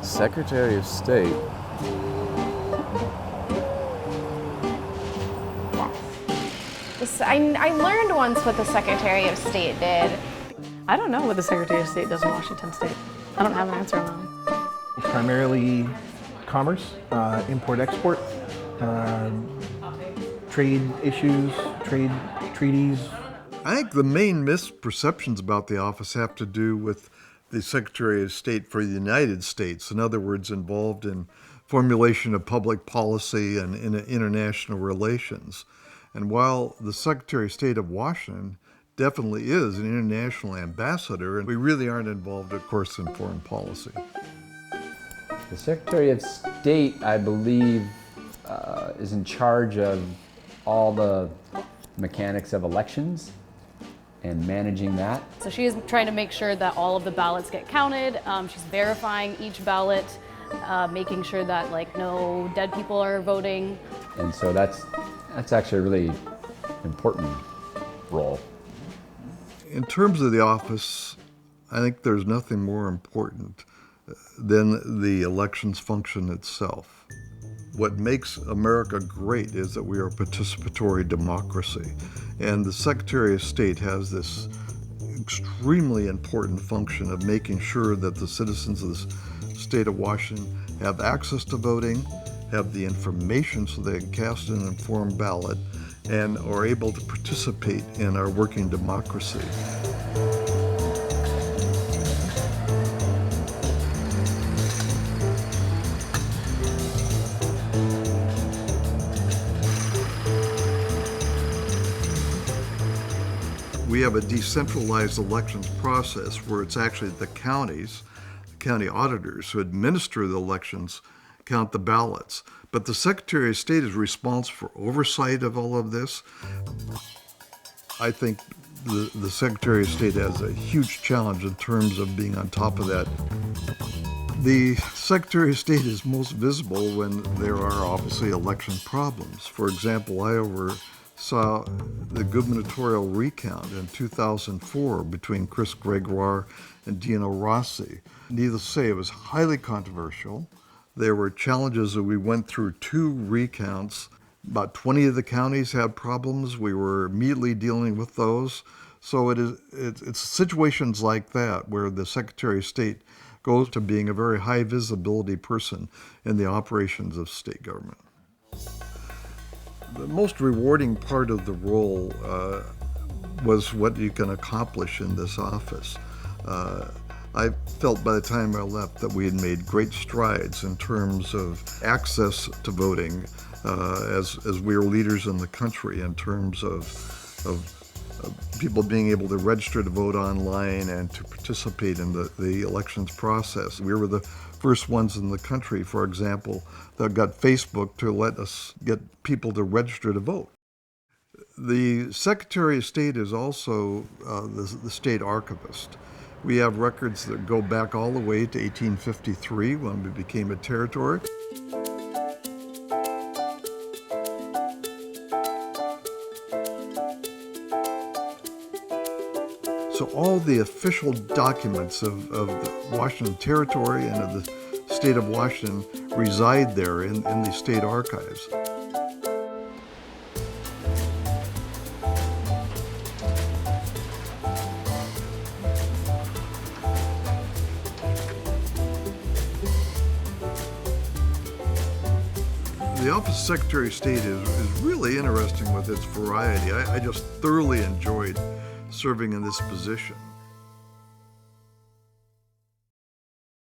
Secretary of State. I learned once what the Secretary of State did. I don't know what the Secretary of State does in Washington State. I don't have an answer on that one. Primarily commerce, import-export, trade issues, trade treaties. I think the main misperceptions about the office have to do with the Secretary of State for the United States. In other words, involved in formulation of public policy and in international relations. And while the Secretary of State of Washington definitely is an international ambassador, and we really aren't involved, of course, in foreign policy. The Secretary of State, I believe, is in charge of all the mechanics of elections and managing that. So she is trying to make sure that all of the ballots get counted. She's verifying each ballot, making sure that no dead people are voting. And so that's actually a really important role. In terms of the office, I think there's nothing more important than the elections function itself. What makes America great is that we are a participatory democracy. And the Secretary of State has this extremely important function of making sure that the citizens of the state of Washington have access to voting, have the information so they can cast an informed ballot, and are able to participate in our working democracy. We have a decentralized elections process where it's actually the counties, the county auditors who administer the elections, count the ballots. But the Secretary of State is responsible for oversight of all of this. I think the Secretary of State has a huge challenge in terms of being on top of that. The Secretary of State is most visible when there are obviously election problems. For example, I oversaw the gubernatorial recount in 2004 between Chris Gregoire and Dino Rossi. Needless to say, it was highly controversial. There were challenges that we went through 2 recounts. About 20 of the counties had problems. We were immediately dealing with those. So it's situations like that where the Secretary of State goes to being a very high visibility person in the operations of state government. The most rewarding part of the role was what you can accomplish in this office. I felt by the time I left that we had made great strides in terms of access to voting as we are leaders in the country in terms of people being able to register to vote online and to participate in the elections process. We were the first ones in the country, for example, that got Facebook to let us get people to register to vote. The Secretary of State is also the state archivist. We have records that go back all the way to 1853 when we became a territory. So all the official documents of the Washington Territory and of the state of Washington reside there in the state archives. The Office of Secretary of State is really interesting with its variety. I just thoroughly enjoyed serving in this position.